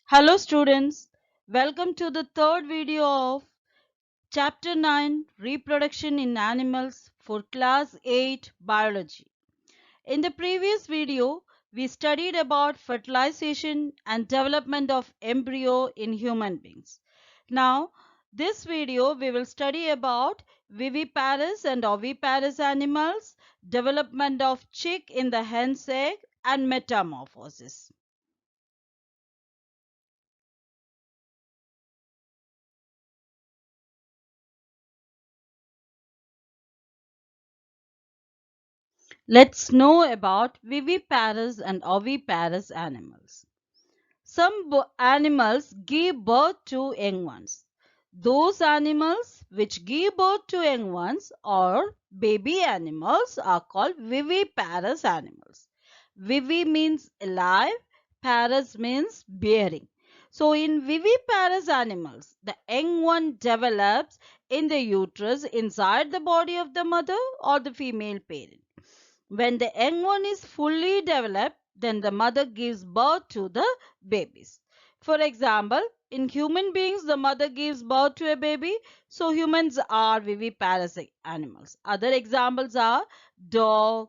Hello students, welcome to the third video of Chapter 9 Reproduction in Animals for Class 8 Biology. In the previous video, we studied about fertilization and development of embryo in human beings. Now, this video we will study about viviparous and oviparous animals, development of chick in the hen's egg and metamorphosis. Let's know about viviparous and oviparous animals. Some animals give birth to young ones. Those animals which give birth to young ones or baby animals are called viviparous animals. Vivi means alive, parous means bearing. So in viviparous animals, the young one develops in the uterus inside the body of the mother or the female parent. When the young one is fully developed, then the mother gives birth to the babies. For example, in human beings, the mother gives birth to a baby. So humans are viviparous animals. Other examples are dog,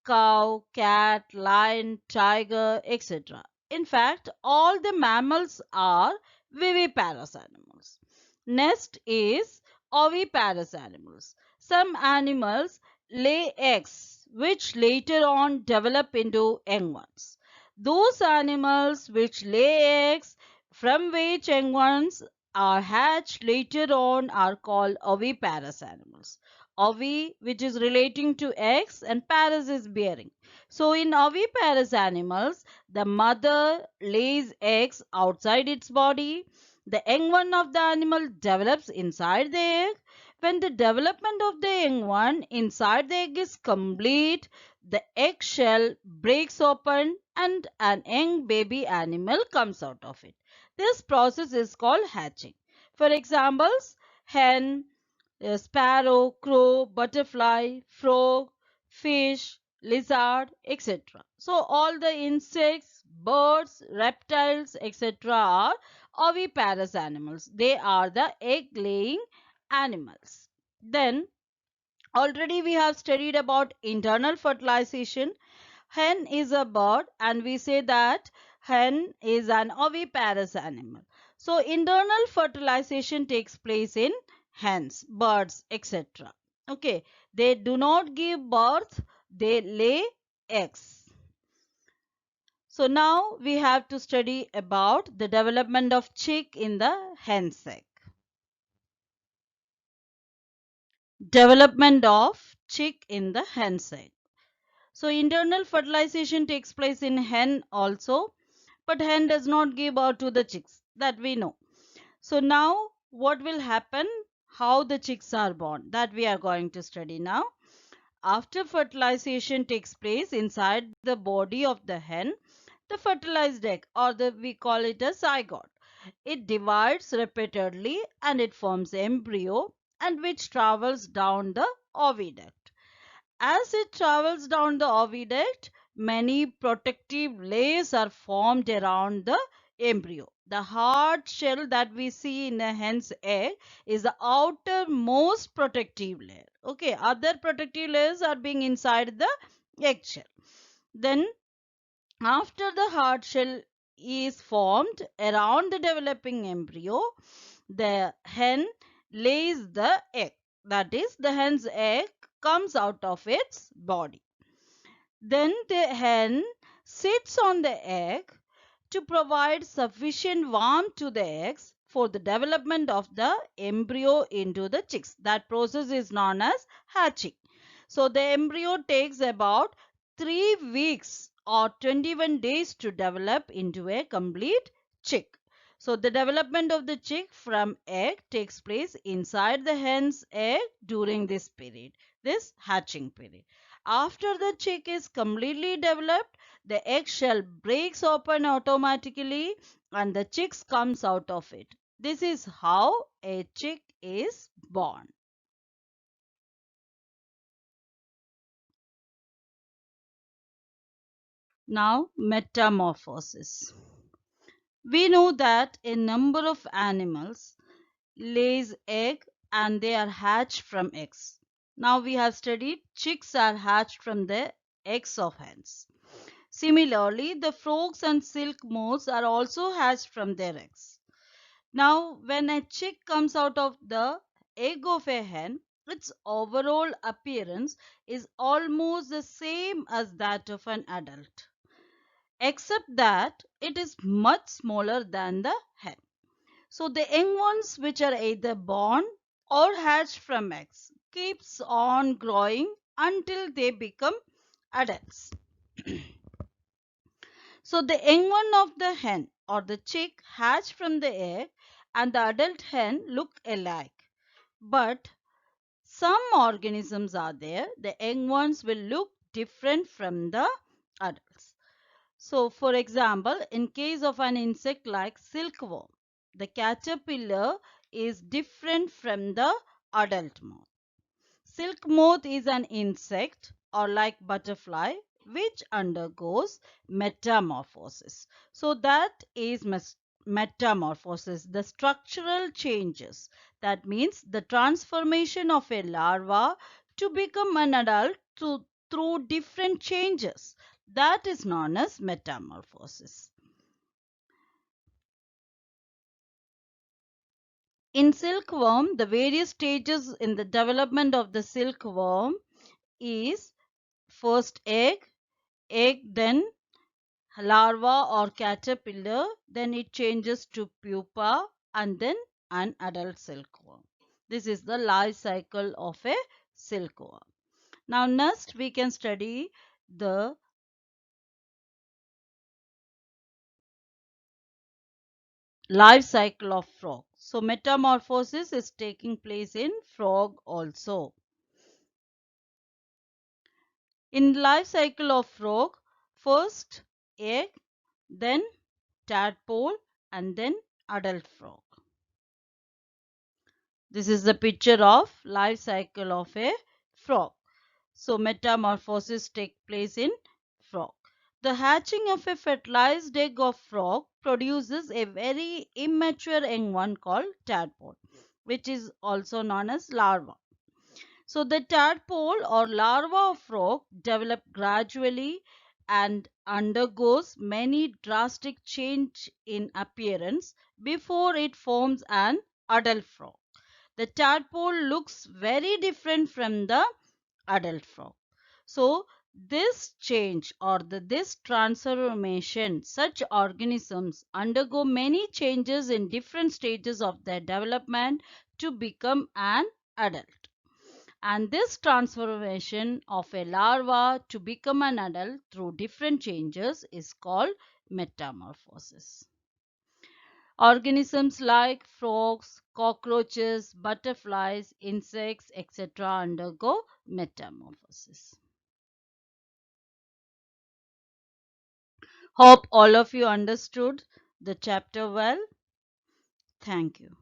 cow, cat, lion, tiger, etc. In fact, all the mammals are viviparous animals. Next is oviparous animals. Some animals lay eggs which later on develop into young ones. Those animals which lay eggs from which young ones are hatched later on are called oviparous animals. Ovi, which is relating to eggs, and parous is bearing. So in oviparous animals, the mother lays eggs outside its body. The young one of the animal develops inside the egg. When the development of the young one inside the egg is complete, the eggshell breaks open and an young baby animal comes out of it. This process is called hatching. For examples, hen, sparrow, crow, butterfly, frog, fish, lizard, etc. So all the insects, birds, reptiles, etc. are oviparous animals. They are the egg-laying animals. Then already we have studied about internal fertilization. Hen is a bird and we say that hen is an oviparous animal. So internal fertilization takes place in hens, birds, etc. Okay, they do not give birth, they lay eggs. So now we have to study about the development of chick in the hen's egg. Development of chick in the hen's egg. So internal fertilization takes place in hen also, but hen does not give birth to the chicks, that we know. So now what will happen? How the chicks are born, that we are going to study now. After fertilization takes place inside the body of the hen, the fertilized egg or we call it a zygote. It divides repeatedly and it forms embryo and which travels down the oviduct. As it travels down the oviduct, many protective layers are formed around the embryo. The hard shell that we see in a hen's egg is the outermost protective layer. Okay, other protective layers are being inside the eggshell. Then after the hard shell is formed around the developing embryo, the hen lays the egg. That is, the hen's egg comes out of its body. Then the hen sits on the egg to provide sufficient warmth to the eggs for the development of the embryo into the chicks. That process is known as hatching. So the embryo takes about 3 weeks or 21 days to develop into a complete chick. So the development of the chick from egg takes place inside the hen's egg during this period, this hatching period. After the chick is completely developed, the eggshell breaks open automatically and the chicks comes out of it. This is how a chick is born. Now, metamorphosis. We know that a number of animals lays egg and they are hatched from eggs. Now we have studied chicks are hatched from the eggs of hens. Similarly, the frogs and silk moths are also hatched from their eggs. Now, when a chick comes out of the egg of a hen, its overall appearance is almost the same as that of an adult, except that it is much smaller than the hen. So the young ones which are either born or hatched from eggs keeps on growing until they become adults. So the young one of the hen or the chick hatched from the egg and the adult hen look alike. But some organisms are there, the young ones will look different from the adults. So for example, in case of an insect like silkworm, the caterpillar is different from the adult moth. Silk moth is an insect or like butterfly which undergoes metamorphosis. So that is metamorphosis, the structural changes. That means the transformation of a larva to become an adult through different changes. That is known as metamorphosis. In silkworm, the various stages in the development of the silkworm is first egg, then larva or caterpillar, then it changes to pupa and then an adult silkworm. This is the life cycle of a silkworm. Now next we can study the life cycle of frog. So metamorphosis is taking place in frog also. In life cycle of frog, first egg, then tadpole and then adult frog. This is the picture of life cycle of a frog. So metamorphosis take place in frog. The hatching of a fertilized egg of frog produces a very immature young one called tadpole, which is also known as larva. So the tadpole or larva of frog develop gradually and undergoes many drastic change in appearance before it forms an adult frog. The tadpole looks very different from the adult frog. So this change or this transformation, such organisms undergo many changes in different stages of their development to become an adult. And this transformation of a larva to become an adult through different changes is called metamorphosis. Organisms like frogs, cockroaches, butterflies, insects, etc. undergo metamorphosis. Hope all of you understood the chapter well. Thank you.